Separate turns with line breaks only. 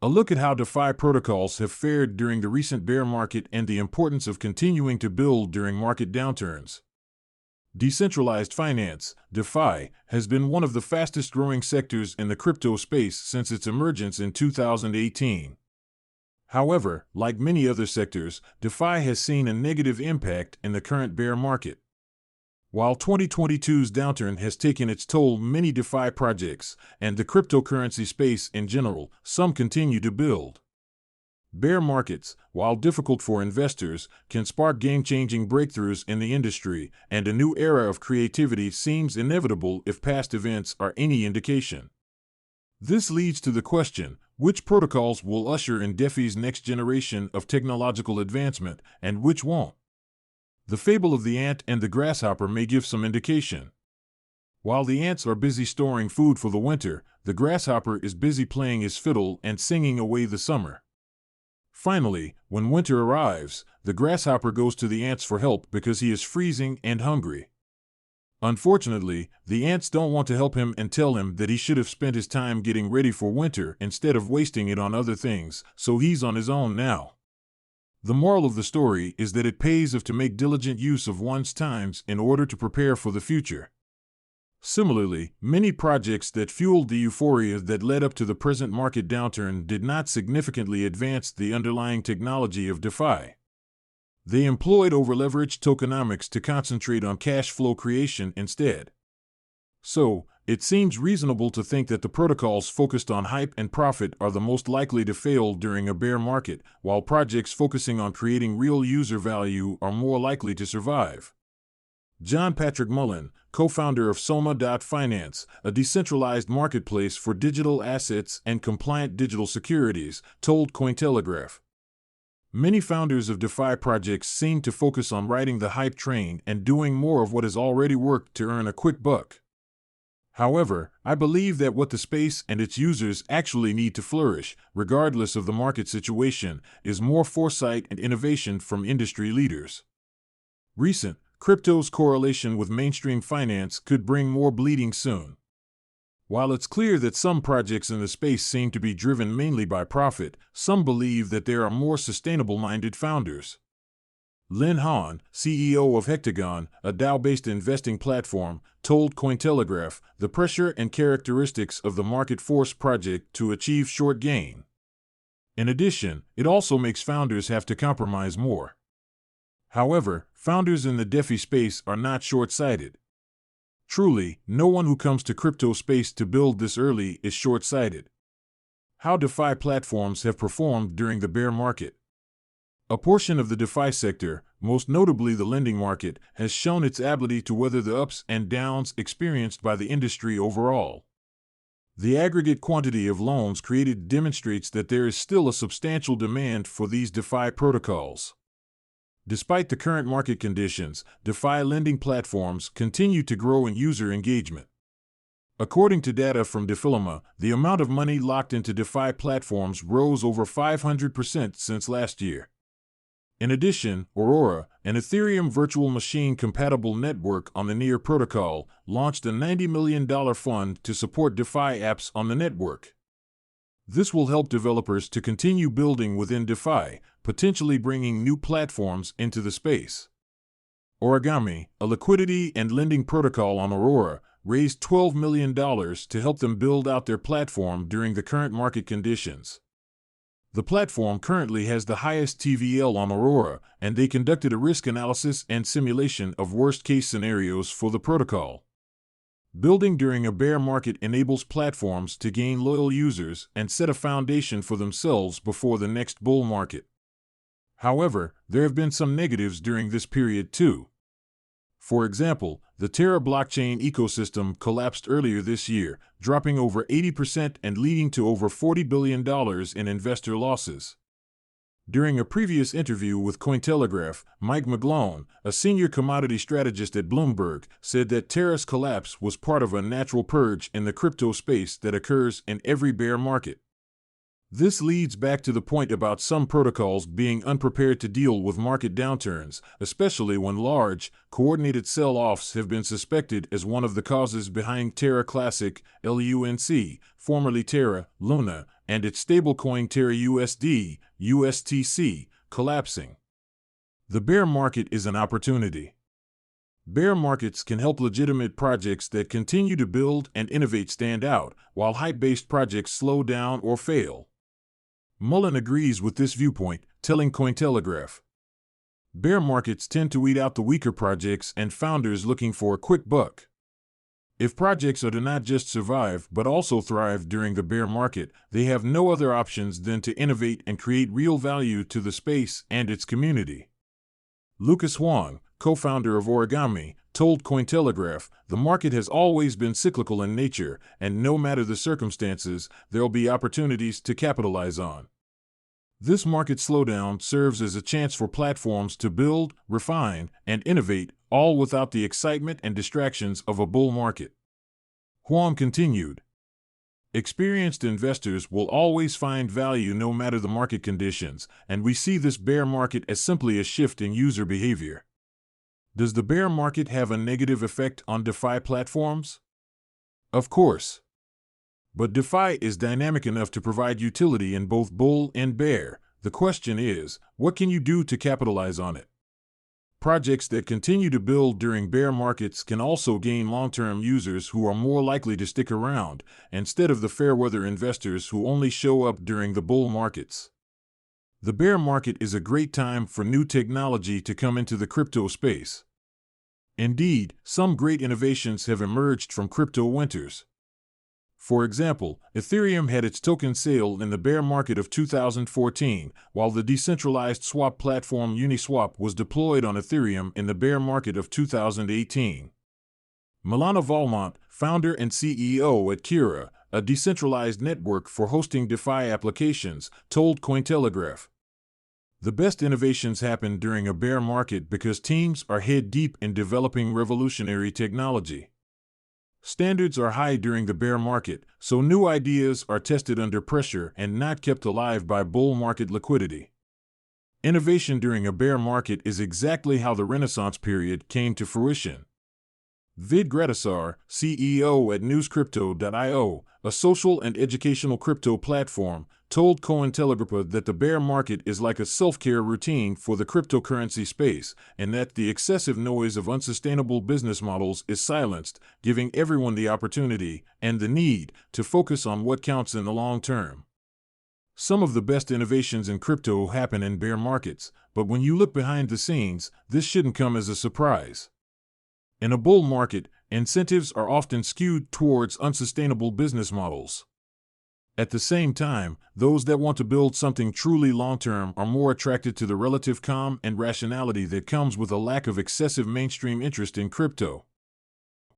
A look at how DeFi protocols have fared during the recent bear market and the importance of continuing to build during market downturns. Decentralized finance, DeFi, has been one of the fastest growing sectors in the crypto space since its emergence in 2018. However, like many other sectors, DeFi has seen a negative impact in the current bear market. While 2022's downturn has taken its toll on many DeFi projects and the cryptocurrency space in general, some continue to build. Bear markets, while difficult for investors, can spark game-changing breakthroughs in the industry, and a new era of creativity seems inevitable if past events are any indication. This leads to the question, which protocols will usher in DeFi's next generation of technological advancement, and which won't? The fable of the ant and the grasshopper may give some indication. While the ants are busy storing food for the winter, the grasshopper is busy playing his fiddle and singing away the summer. Finally, when winter arrives, the grasshopper goes to the ants for help because he is freezing and hungry. Unfortunately, the ants don't want to help him and tell him that he should have spent his time getting ready for winter instead of wasting it on other things, so he's on his own now. The moral of the story is that it pays off to make diligent use of one's times in order to prepare for the future. Similarly, many projects that fueled the euphoria that led up to the present market downturn did not significantly advance the underlying technology of DeFi. They employed over-leveraged tokenomics to concentrate on cash flow creation instead. So, it seems reasonable to think that the protocols focused on hype and profit are the most likely to fail during a bear market, while projects focusing on creating real user value are more likely to survive. John Patrick Mullen, co-founder of Soma.Finance, a decentralized marketplace for digital assets and compliant digital securities, told Cointelegraph. Many founders of DeFi projects seem to focus on riding the hype train and doing more of what has already worked to earn a quick buck. However, I believe that what the space and its users actually need to flourish, regardless of the market situation, is more foresight and innovation from industry leaders. Recent crypto's correlation with mainstream finance could bring more bleeding soon. While it's clear that some projects in the space seem to be driven mainly by profit, some believe that there are more sustainable-minded founders. Lin Han, CEO of Hectagon, a DAO-based investing platform, told Cointelegraph the pressure and characteristics of the market force project to achieve short gain. In addition, it also makes founders have to compromise more. However, founders in the DeFi space are not short-sighted. Truly, no one who comes to crypto space to build this early is short-sighted. How DeFi platforms have performed during the bear market. A portion of the DeFi sector, most notably the lending market, has shown its ability to weather the ups and downs experienced by the industry overall. The aggregate quantity of loans created demonstrates that there is still a substantial demand for these DeFi protocols. Despite the current market conditions, DeFi lending platforms continue to grow in user engagement. According to data from Defilima, the amount of money locked into DeFi platforms rose over 500% since last year. In addition, Aurora, an Ethereum virtual machine-compatible network on the Near protocol, launched a $90 million fund to support DeFi apps on the network. This will help developers to continue building within DeFi, potentially bringing new platforms into the space. Origami, a liquidity and lending protocol on Aurora, raised $12 million to help them build out their platform during the current market conditions. The platform currently has the highest TVL on Aurora, and they conducted a risk analysis and simulation of worst-case scenarios for the protocol. Building during a bear market enables platforms to gain loyal users and set a foundation for themselves before the next bull market. However, there have been some negatives during this period too. For example, the Terra blockchain ecosystem collapsed earlier this year, dropping over 80% and leading to over $40 billion in investor losses. During a previous interview with Cointelegraph, Mike McGlone, a senior commodity strategist at Bloomberg, said that Terra's collapse was part of a natural purge in the crypto space that occurs in every bear market. This leads back to the point about some protocols being unprepared to deal with market downturns, especially when large, coordinated sell-offs have been suspected as one of the causes behind Terra Classic, LUNC, formerly Terra, Luna, and its stablecoin Terra USD, USTC, collapsing. The bear market is an opportunity. Bear markets can help legitimate projects that continue to build and innovate stand out, while hype-based projects slow down or fail. Mullen agrees with this viewpoint, telling Cointelegraph, "Bear markets tend to weed out the weaker projects and founders looking for a quick buck. If projects are to not just survive but also thrive during the bear market, they have no other options than to innovate and create real value to the space and its community." Lucas Huang, co-founder of Origami, told Cointelegraph, "The market has always been cyclical in nature, and no matter the circumstances, there'll be opportunities to capitalize on. This market slowdown serves as a chance for platforms to build, refine, and innovate, all without the excitement and distractions of a bull market." Huang continued, "Experienced investors will always find value no matter the market conditions, and we see this bear market as simply a shift in user behavior." Does the bear market have a negative effect on DeFi platforms? Of course. But DeFi is dynamic enough to provide utility in both bull and bear. The question is, what can you do to capitalize on it? Projects that continue to build during bear markets can also gain long-term users who are more likely to stick around, instead of the fair-weather investors who only show up during the bull markets. The bear market is a great time for new technology to come into the crypto space. Indeed, some great innovations have emerged from crypto winters. For example, Ethereum had its token sale in the bear market of 2014, while the decentralized swap platform Uniswap was deployed on Ethereum in the bear market of 2018. Milana Valmont, founder and CEO at Curated, a decentralized network for hosting DeFi applications, told Cointelegraph, "The best innovations happen during a bear market because teams are head-deep in developing revolutionary technology. Standards are high during the bear market, so new ideas are tested under pressure and not kept alive by bull market liquidity. Innovation during a bear market is exactly how the Renaissance period came to fruition." Vid Gradisar, CEO at newscrypto.io, a social and educational crypto platform, told Cointelegraph that the bear market is like a self-care routine for the cryptocurrency space, and that the excessive noise of unsustainable business models is silenced, giving everyone the opportunity and the need to focus on what counts in the long term. Some of the best innovations in crypto happen in bear markets, but when you look behind the scenes, this shouldn't come as a surprise. In a bull market, incentives are often skewed towards unsustainable business models. At the same time, those that want to build something truly long-term are more attracted to the relative calm and rationality that comes with a lack of excessive mainstream interest in crypto.